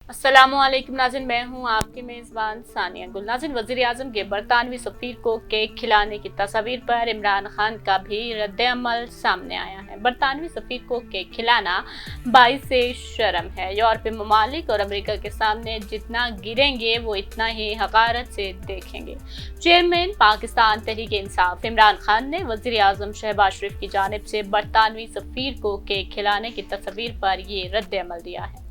अस्सलामुअलैकुम नाज़रीन, मैं हूं आपकी मेज़बान सानिया गुल। नाज़रीन, वज़ीर आज़म के बरतानवी सफ़ीर को केक खिलाने की तस्वीर पर इमरान खान का भी रद्द-ए-अमल सामने आया है। बरतानवी सफ़ीर को केक खिलाना बाइसे शर्म है। यूरोपीय ममालिक और अमेरिका के सामने जितना गिरेंगे वो इतना ही हक़ारत से देखेंगे। चेयरमैन पाकिस्तान तहरीक-ए-इंसाफ इमरान खान ने वज़ीर आज़म शहबाज शरीफ की जानिब से बरतानवी सफ़ीर को केक खिलाने की तस्वीर पर ये रद्द-ए-अमल दिया है।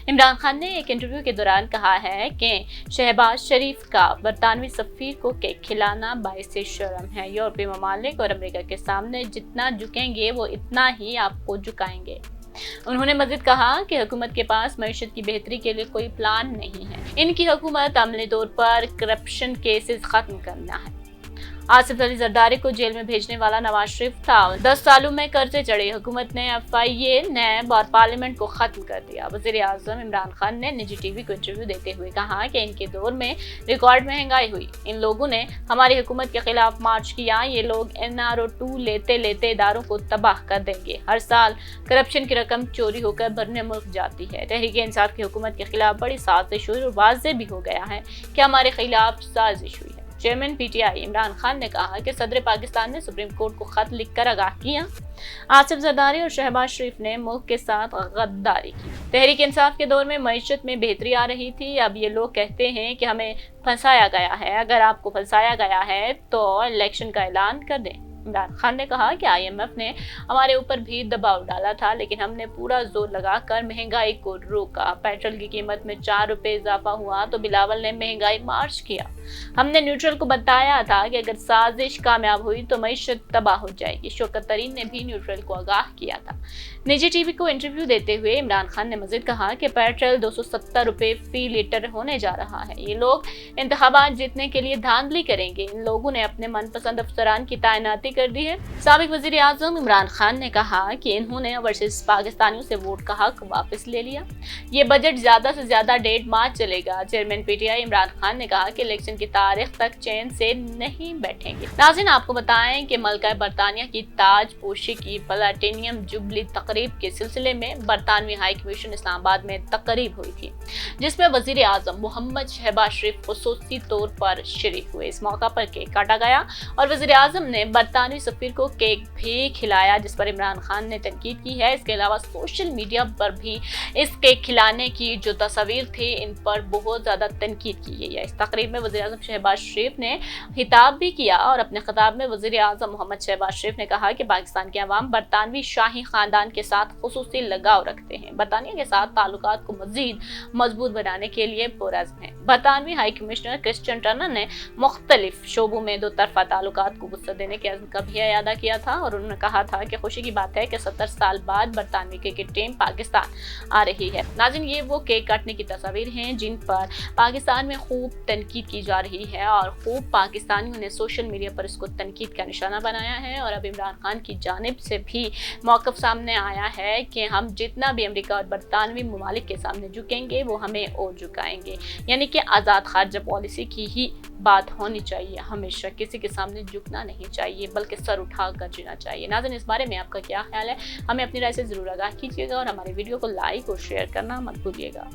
इमरान खान ने एक इंटरव्यू के दौरान कहा है कि शहबाज शरीफ का बरतानवी सफ़ीर को केक खिलाना बाइसे शर्म है। यूरोपीय ममालिक और अमेरिका के सामने जितना झुकेंगे वो इतना ही आपको झुकाएंगे। उन्होंने मज़ीद कहा कि हुकूमत के पास मईशत की बेहतरी के लिए कोई प्लान नहीं है। इनकी हुकूमत अमली तौर पर करप्शन केसेस खत्म करना है। आसिफ अली जरदारी को जेल में भेजने वाला नवाज शरीफ था। 10 सालों में कर्जे चढ़ी हुकूमत ने FIA, नैब और पार्लियामेंट को खत्म कर दिया। वज़ीर आज़म इमरान खान ने निजी टीवी को इंटरव्यू देते हुए कहा कि इनके दौर में रिकॉर्ड महंगाई हुई। इन लोगों ने हमारी हुकूमत के खिलाफ मार्च किया। ये लोग NRO 2 लेते लेते इदारों को तबाह कर देंगे। हर साल करप्शन की रकम चोरी होकर बरने मुल्क जाती है। तहरीक-ए-इंसाफ की हुकूमत के खिलाफ बड़ी साजिश हुई और वाज़ेह भी हो गया है कि हमारे खिलाफ साजिश हुई है। चेयरमैन PTI इमरान खान ने कहा कि सदर पाकिस्तान ने सुप्रीम कोर्ट को खत लिखकर आगाह किया। आसिफ जरदारी और शहबाज शरीफ ने मुल्क के साथ गद्दारी की। तहरीक इंसाफ के दौर में मईशत में बेहतरी आ रही थी। अब ये लोग कहते हैं कि हमें फंसाया गया है। अगर आपको फंसाया गया है तो इलेक्शन का ऐलान कर दें। इमरान खान ने कहा कि IMF ने हमारे ऊपर भी दबाव डाला था, लेकिन हमने पूरा जोर लगाकर महंगाई को रोका। पेट्रोल की कीमत में 4 रुपए इजाफा हुआ तो बिलावल ने महंगाई मार्च किया। हमने न्यूट्रल को बताया था कि अगर साजिश कामयाब हुई तो मईशत तबाह हो जाएगी। शौकत तरीन ने भी न्यूट्रल को आगाह किया था। निजी टीवी को इंटरव्यू देते हुए इमरान खान ने मजीद कहा कि पेट्रोल 270 रुपए फी लीटर होने जा रहा है। ये लोग इंतखाबात जीतने के लिए धांधली करेंगे। इन लोगों ने अपने मनपसंद अफसरान की तैनाती कर दी है। साबिक वजीर आजम इमरान खान ने कहा कि इन्होंने ओवरसीज पाकिस्तानियों से वोट का हक वापस ले लिया। ये बजट ज्यादा से ज्यादा 1.5 माह चलेगा। चेयरमैन PTI इमरान खान ने कहा कि इलेक्शन की तारीख तक चैन से नहीं बैठेंगे। नाज़रीन, आपको बताएं कि मलका बरतानिया की ताज पोशी की प्लैटिनियम जुबली तकरीब के सिलसिले में बरतानवी हाई कमीशन इस्लामाबाद में तकरीब हुई थी, जिसमें वजीर आजम मोहम्मद शहबाज शरीफ खुसूसी तौर पर शरीक हुए। इस मौका पर केक काटा गया और वजीर आजम ने बरतानवी सफीर को केक भी खिलाया, जिस पर इमरान खान ने तनकीद की है। इसके अलावा सोशल मीडिया पर भी इस केक खिलाने की जो तस्वीर थी, इन पर बहुत ज्यादा तनकीद की गई है। इस तकरीब में वज़ीर आज़म शहबाज शरीफ ने खिताब भी किया और अपने खिताब में वज़ीर आज़म मोहम्मद शहबाज शरीफ ने कहा कि पाकिस्तान के अवाम बरतानवी शाही खानदान के साथ खुसूसी लगाव रखते हैं। बरतानिया के साथ ताल्लुकात को मजीद मजबूत बनाने के लिए पुरअज़्म है। बरतानवी हाई कमिश्नर क्रिश्चियन टर्नर ने मुख्तलिफ शोबों में दो तरफा ताल्लुकात को वुसअत देने के अज़्म का भी अदा किया था और उन्होंने कहा था कि खुशी की बात है कि 70 साल बाद बरतानवी क्रिकेट टीम पाकिस्तान आ रही है। नाज़रीन, ये वो केक काटने की तस्वीर हैं जिन पर पाकिस्तान में खूब तनकीद की जा रही है और खूब पाकिस्तानियों ने सोशल मीडिया पर इसको तनकीद का निशाना बनाया है। और अब इमरान खान की जानिब से भी मौक़िफ़ सामने आया है कि हम जितना भी अमेरिका और बरतानवी ममालिक के सामने झुकेंगे वो हमें और झुकाएंगे। यानी कि आज़ाद खारजा पॉलिसी की ही बात होनी चाहिए। हमेशा किसी के सामने झुकना नहीं चाहिए, बल्कि सर उठा कर जीना चाहिए। नाज़रीन, इस बारे में आपका क्या ख्याल है? हमें अपनी राय से ज़रूर आगाह कीजिएगा और हमारे वीडियो को लाइक और शेयर करना मत भूलिएगा।